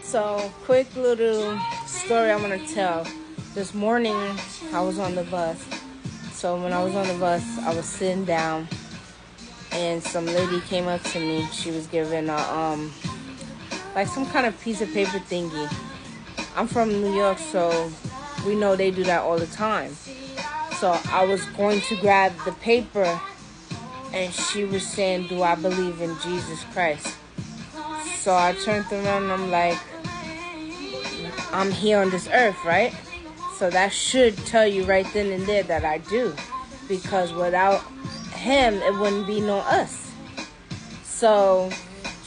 So, quick little story I'm gonna tell. This morning, I was on the bus. So when I was on the bus, I was sitting down, and some lady came up to me. She was giving like some kind of piece of paper thingy. I'm from New York, so we know they do that all the time. So I was going to grab the paper, and she was saying, "Do I believe in Jesus Christ?" So I turned around and I'm like, I'm here on this earth, right? So that should tell you right then and there that I do. Because without him, it wouldn't be no us. So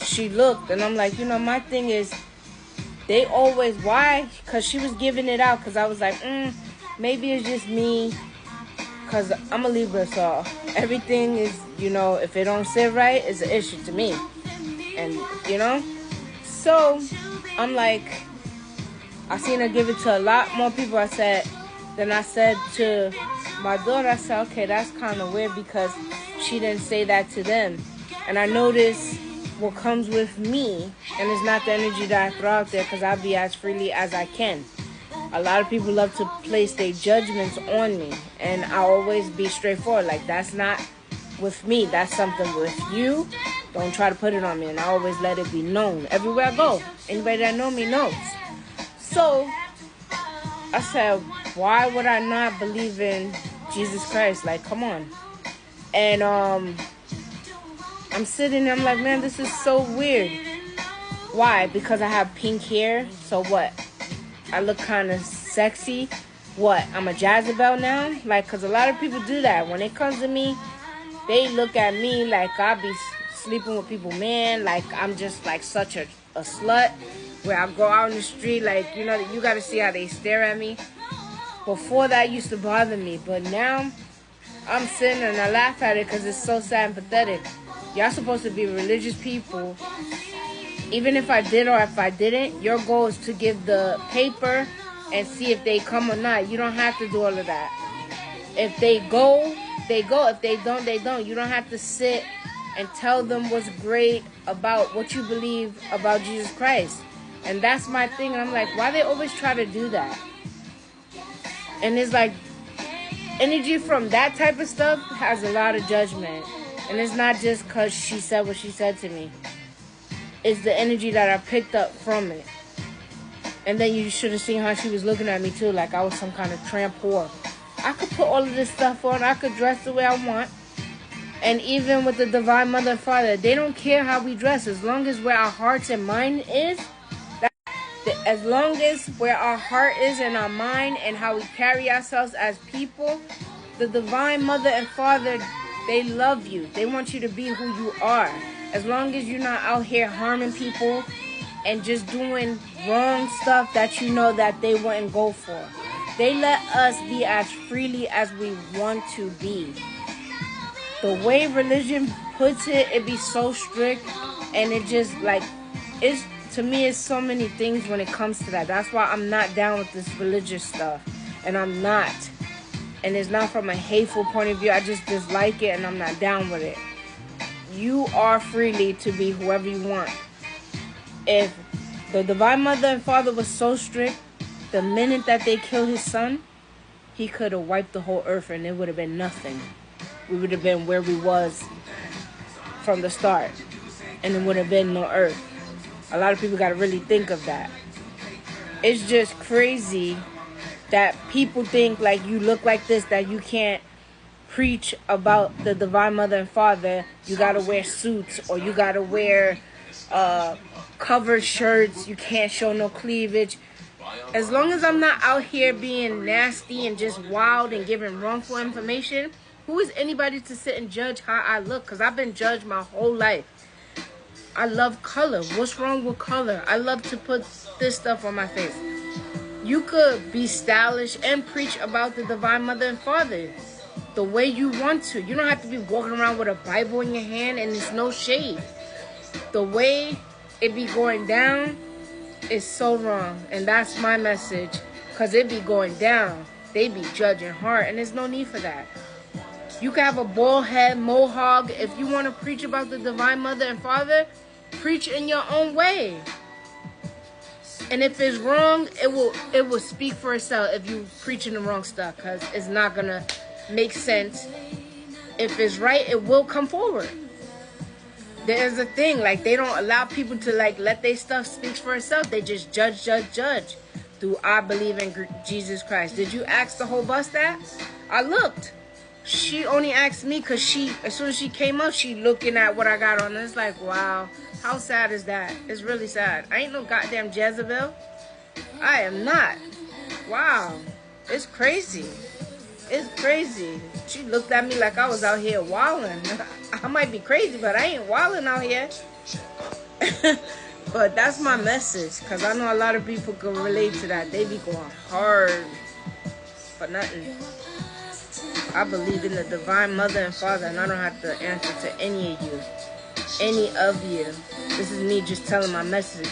she looked and I'm like, my thing is, they always, why? Because she was giving it out. Because I was like, maybe it's just me. Because I'm a Libra, so everything is, if it don't sit right, it's an issue to me. And, so I'm like, I seen her give it to a lot more people. Then I said to my daughter, I said, okay, that's kind of weird because she didn't say that to them. And I noticed what comes with me, and it's not the energy that I throw out there because I be as freely as I can. A lot of people love to place their judgments on me, and I always be straightforward. Like, that's not with me. That's something with you. Don't try to put it on me. And I always let it be known. Everywhere I go, anybody that know me knows. So I said, why would I not believe in Jesus Christ? Like, come on. And I'm sitting there, I'm like, man, this is so weird. Why? Because I have pink hair. So what? I look kind of sexy. What? I'm a Jezebel now? Like, because a lot of people do that. When it comes to me, they look at me like I be sleeping with people, man. Like, I'm just like such a slut. Where I go out in the street, like, you got to see how they stare at me. Before that used to bother me. But now, I'm sitting and I laugh at it because it's so sad and pathetic. Y'all supposed to be religious people. Even if I did or if I didn't, your goal is to give the paper and see if they come or not. You don't have to do all of that. If they go, they go. If they don't, they don't. You don't have to sit and tell them what's great about what you believe about Jesus Christ. And that's my thing. And I'm like, why they always try to do that? And it's like, energy from that type of stuff has a lot of judgment. And it's not just because she said what she said to me. It's the energy that I picked up from it. And then you should have seen how she was looking at me too, like I was some kind of tramp whore. I could put all of this stuff on. I could dress the way I want. And even with the Divine Mother and Father, they don't care how we dress. As long as where our hearts and mind is, as long as where our heart is and our mind and how we carry ourselves as people, the Divine Mother and Father, they love you. They want you to be who you are. As long as you're not out here harming people and just doing wrong stuff that you know that they wouldn't go for. They let us be as freely as we want to be. The way religion puts it, it be so strict, and it just like, it's, to me, it's so many things when it comes to that. That's why I'm not down with this religious stuff. And I'm not. And it's not from a hateful point of view. I just dislike it and I'm not down with it. You are freely to be whoever you want. If the Divine Mother and Father was so strict, the minute that they killed his son, he could have wiped the whole earth and it would have been nothing. We would have been where we was from the start. And it would have been no earth. A lot of people got to really think of that. It's just crazy that people think like you look like this, that you can't preach about the Divine Mother and Father. You got to wear suits or you got to wear covered shirts. You can't show no cleavage. As long as I'm not out here being nasty and just wild and giving wrongful information, who is anybody to sit and judge how I look? Because I've been judged my whole life. I love color. What's wrong with color? I love to put this stuff on my face. You could be stylish and preach about the Divine Mother and Father the way you want to. You don't have to be walking around with a Bible in your hand and there's no shade. The way it be going down is so wrong. And that's my message. Because it be going down. They be judging hard. And there's no need for that. You can have a bald head, mohawk. If you want to preach about the Divine Mother and Father, preach in your own way. And if it's wrong, it will speak for itself if you preaching the wrong stuff, because it's not gonna make sense. If it's right, it will come forward. There's a thing, like, they don't allow people to, like, let their stuff speak for itself. They just judge. Do I believe in Jesus Christ? Did you ask the whole bus that? I looked. She only asked me because as soon as she came up, she looking at what I got on. And it's like, wow, how sad is that? It's really sad. I ain't no goddamn Jezebel. I am not. Wow. It's crazy. It's crazy. She looked at me like I was out here wilding. I might be crazy, but I ain't wilding out here. But that's my message, because I know a lot of people can relate to that. They be going hard for nothing. I believe in the divine mother and father, and I don't have to answer to any of you. Any of you. This is me just telling my message.